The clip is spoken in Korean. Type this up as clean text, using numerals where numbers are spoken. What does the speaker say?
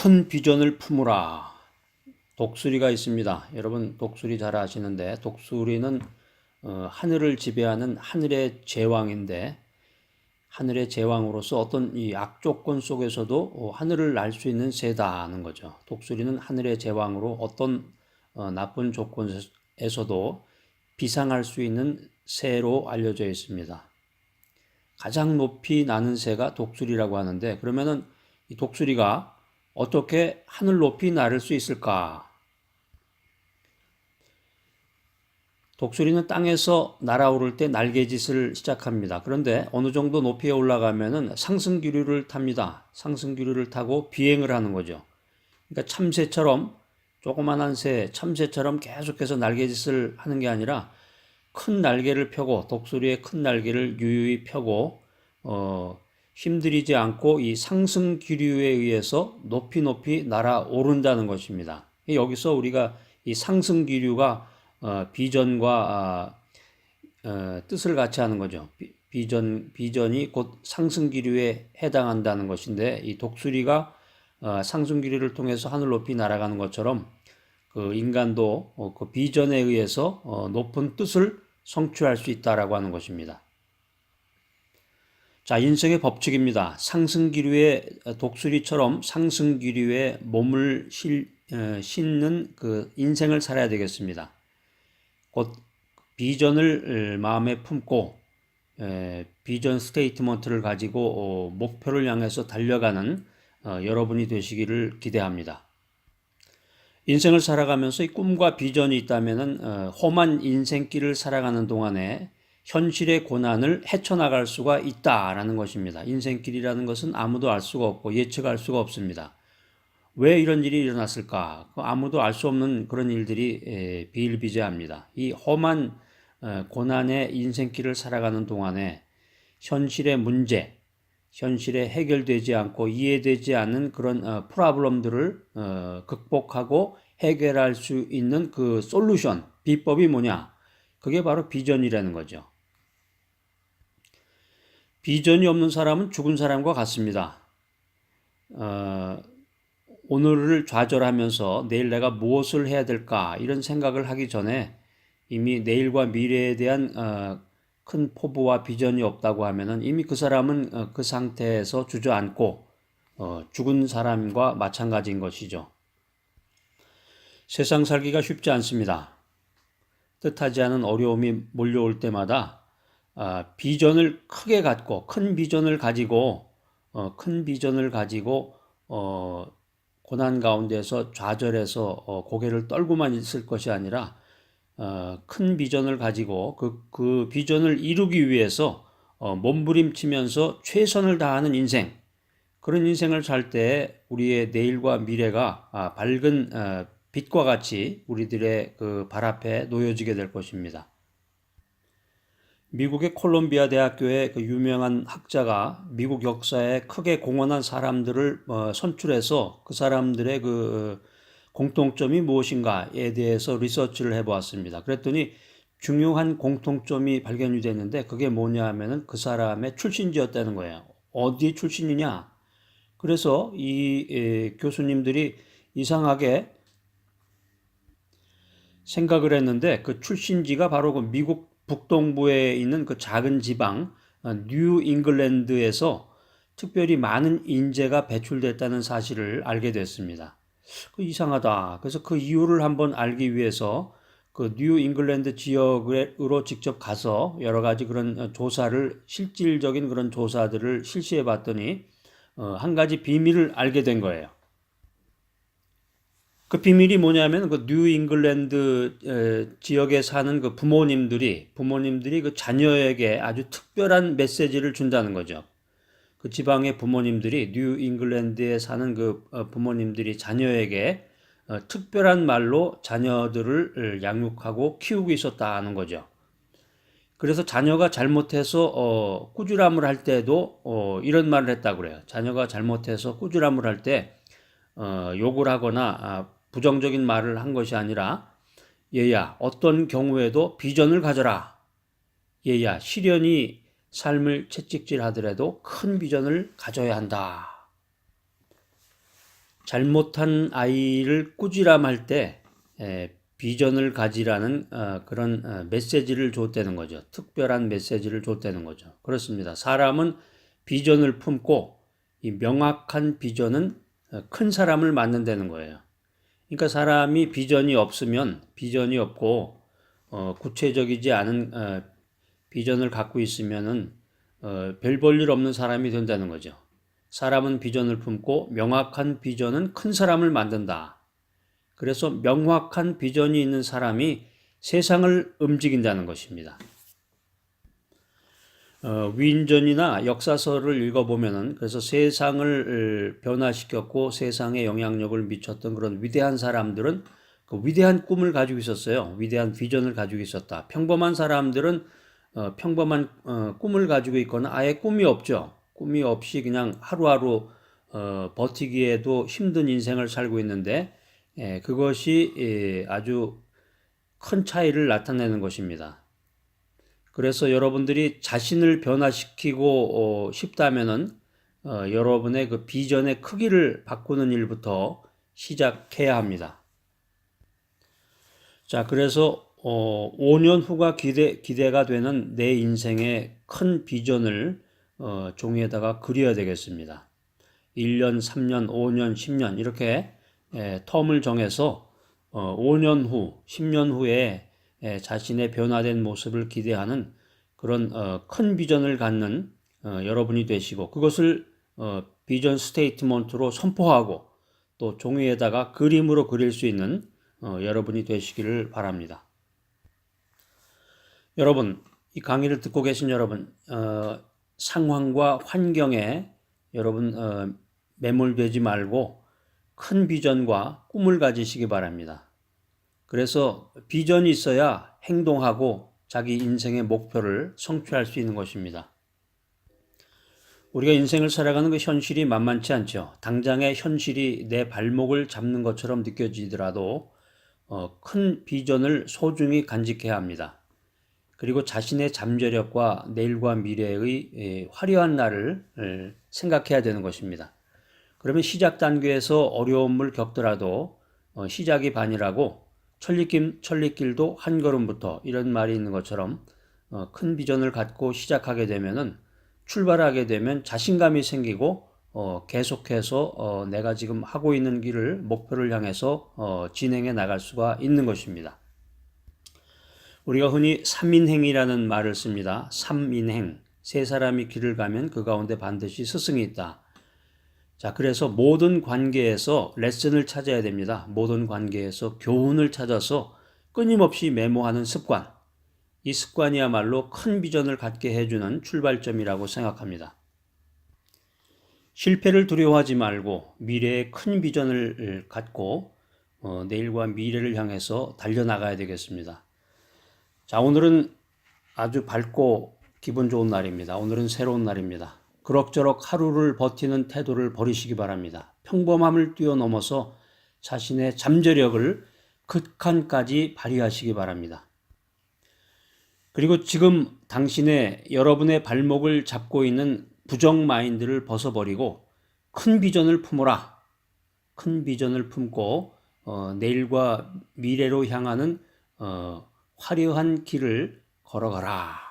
큰 비전을 품으라. 독수리가 있습니다. 여러분 독수리 잘 아시는데 독수리는 하늘을 지배하는 하늘의 제왕인데 하늘의 제왕으로서 어떤 이 악조건 속에서도 하늘을 날 수 있는 새다는 거죠. 독수리는 하늘의 제왕으로 어떤 나쁜 조건에서도 비상할 수 있는 새로 알려져 있습니다. 가장 높이 나는 새가 독수리라고 하는데 그러면은 이 독수리가 어떻게 하늘 높이 날을 수 있을까? 독수리는 땅에서 날아오를 때 날개짓을 시작합니다. 그런데 어느 정도 높이에 올라가면은 상승기류를 탑니다. 상승기류를 타고 비행을 하는 거죠. 그러니까 참새처럼 조그만한 새, 참새처럼 계속해서 날개짓을 하는 게 아니라 큰 날개를 펴고 독수리의 큰 날개를 유유히 펴고 힘들이지 않고 이 상승 기류에 의해서 높이 높이 날아오른다는 것입니다. 여기서 우리가 이 상승 기류가 비전과 뜻을 같이 하는 거죠. 비전이 곧 상승 기류에 해당한다는 것인데 이 독수리가 상승 기류를 통해서 하늘 높이 날아가는 것처럼 그 인간도 그 비전에 의해서 높은 뜻을 성취할 수 있다라고 하는 것입니다. 자, 인생의 법칙입니다. 상승기류의 독수리처럼 상승기류에 몸을 싣는 그 인생을 살아야 되겠습니다. 곧 비전을 마음에 품고 비전 스테이트먼트를 가지고 목표를 향해서 달려가는 여러분이 되시기를 기대합니다. 인생을 살아가면서 이 꿈과 비전이 있다면은 험한 인생길을 살아가는 동안에 현실의 고난을 헤쳐나갈 수가 있다라는 것입니다. 인생길이라는 것은 아무도 알 수가 없고 예측할 수가 없습니다. 왜 이런 일이 일어났을까? 아무도 알 수 없는 그런 일들이 비일비재합니다. 이 험한 고난의 인생길을 살아가는 동안에 현실의 문제, 현실에 해결되지 않고 이해되지 않는 그런 프로블럼들을 극복하고 해결할 수 있는 그 솔루션, 비법이 뭐냐? 그게 바로 비전이라는 거죠. 비전이 없는 사람은 죽은 사람과 같습니다. 오늘을 좌절하면서 내일 내가 무엇을 해야 될까 이런 생각을 하기 전에 이미 내일과 미래에 대한 큰 포부와 비전이 없다고 하면은 이미 그 사람은 그 상태에서 주저앉고 죽은 사람과 마찬가지인 것이죠. 세상 살기가 쉽지 않습니다. 뜻하지 않은 어려움이 몰려올 때마다 비전을 크게 갖고 큰 비전을 가지고 고난 가운데서 좌절해서 고개를 떨고만 있을 것이 아니라 큰 비전을 가지고 그 비전을 이루기 위해서 몸부림치면서 최선을 다하는 인생, 그런 인생을 살 때 우리의 내일과 미래가 밝은 빛과 같이 우리들의 그 발 앞에 놓여지게 될 것입니다. 미국의 콜롬비아 대학교의 그 유명한 학자가 미국 역사에 크게 공헌한 사람들을 선출해서 그 사람들의 그 공통점이 무엇인가에 대해서 리서치를 해보았습니다. 그랬더니 중요한 공통점이 발견이 됐는데 그게 뭐냐 하면은 그 사람의 출신지였다는 거예요. 어디 출신이냐? 그래서 이 교수님들이 이상하게 생각을 했는데 그 출신지가 바로 그 미국 북동부에 있는 그 작은 지방 뉴 잉글랜드에서 특별히 많은 인재가 배출됐다는 사실을 알게 됐습니다. 이상하다. 그래서 그 이유를 한번 알기 위해서 그 뉴 잉글랜드 지역으로 직접 가서 여러 가지 그런 실질적인 그런 조사들을 실시해 봤더니 한 가지 비밀을 알게 된 거예요. 그 비밀이 뭐냐면 그 뉴 잉글랜드 지역에 사는 그 부모님들이 그 자녀에게 아주 특별한 메시지를 준다는 거죠. 그 지방의 부모님들이 뉴 잉글랜드에 사는 그 부모님들이 자녀에게 특별한 말로 자녀들을 양육하고 키우고 있었다는 거죠. 그래서 자녀가 잘못해서 꾸지람을 할 때도 이런 말을 했다고 그래요. 자녀가 잘못해서 꾸지람을 할 때 욕을 하거나 부정적인 말을 한 것이 아니라 얘야 어떤 경우에도 비전을 가져라. 얘야 시련이 삶을 채찍질하더라도 큰 비전을 가져야 한다. 잘못한 아이를 꾸지람할 때 비전을 가지라는 그런 메시지를 줬다는 거죠. 특별한 메시지를 줬다는 거죠. 그렇습니다. 사람은 비전을 품고 이 명확한 비전은 큰 사람을 만든다는 거예요. 그러니까 사람이 비전이 없으면 비전이 없고 구체적이지 않은 비전을 갖고 있으면은 별 볼 일 없는 사람이 된다는 거죠. 사람은 비전을 품고 명확한 비전은 큰 사람을 만든다. 그래서 명확한 비전이 있는 사람이 세상을 움직인다는 것입니다. 위인전이나 역사서를 읽어보면은 그래서 세상을 변화시켰고 세상에 영향력을 미쳤던 그런 위대한 사람들은 그 위대한 꿈을 가지고 있었어요. 위대한 비전을 가지고 있었다. 평범한 사람들은 평범한 꿈을 가지고 있거나 아예 꿈이 없죠. 꿈이 없이 그냥 하루하루 버티기에도 힘든 인생을 살고 있는데 그것이 아주 큰 차이를 나타내는 것입니다. 그래서 여러분들이 자신을 변화시키고 싶다면은 여러분의 그 비전의 크기를 바꾸는 일부터 시작해야 합니다. 자, 그래서 5년 후가 기대가 되는 내 인생의 큰 비전을 종이에다가 그려야 되겠습니다. 1년, 3년, 5년, 10년 이렇게 텀을 정해서 5년 후, 10년 후에 자신의 변화된 모습을 기대하는 그런 큰 비전을 갖는 여러분이 되시고 그것을 비전 스테이트먼트로 선포하고 또 종이에다가 그림으로 그릴 수 있는 여러분이 되시기를 바랍니다. 여러분, 이 강의를 듣고 계신 여러분, 상황과 환경에 여러분 매몰되지 말고 큰 비전과 꿈을 가지시기 바랍니다. 그래서 비전이 있어야 행동하고 자기 인생의 목표를 성취할 수 있는 것입니다. 우리가 인생을 살아가는 그 현실이 만만치 않죠. 당장의 현실이 내 발목을 잡는 것처럼 느껴지더라도 큰 비전을 소중히 간직해야 합니다. 그리고 자신의 잠재력과 내일과 미래의 화려한 날을 생각해야 되는 것입니다. 그러면 시작 단계에서 어려움을 겪더라도 시작이 반이라고 천리길도 한 걸음부터 이런 말이 있는 것처럼 큰 비전을 갖고 시작하게 되면은 출발하게 되면 자신감이 생기고 계속해서 내가 지금 하고 있는 길을 목표를 향해서 진행해 나갈 수가 있는 것입니다. 우리가 흔히 삼인행이라는 말을 씁니다. 삼인행, 세 사람이 길을 가면 그 가운데 반드시 스승이 있다. 자, 그래서 모든 관계에서 레슨을 찾아야 됩니다. 모든 관계에서 교훈을 찾아서 끊임없이 메모하는 습관. 이 습관이야말로 큰 비전을 갖게 해주는 출발점이라고 생각합니다. 실패를 두려워하지 말고 미래에 큰 비전을 갖고 내일과 미래를 향해서 달려나가야 되겠습니다. 자, 오늘은 아주 밝고 기분 좋은 날입니다. 오늘은 새로운 날입니다. 그럭저럭 하루를 버티는 태도를 버리시기 바랍니다. 평범함을 뛰어넘어서 자신의 잠재력을 극한까지 발휘하시기 바랍니다. 그리고 지금 여러분의 발목을 잡고 있는 부정 마인드를 벗어버리고 큰 비전을 품어라. 큰 비전을 품고 내일과 미래로 향하는 화려한 길을 걸어가라.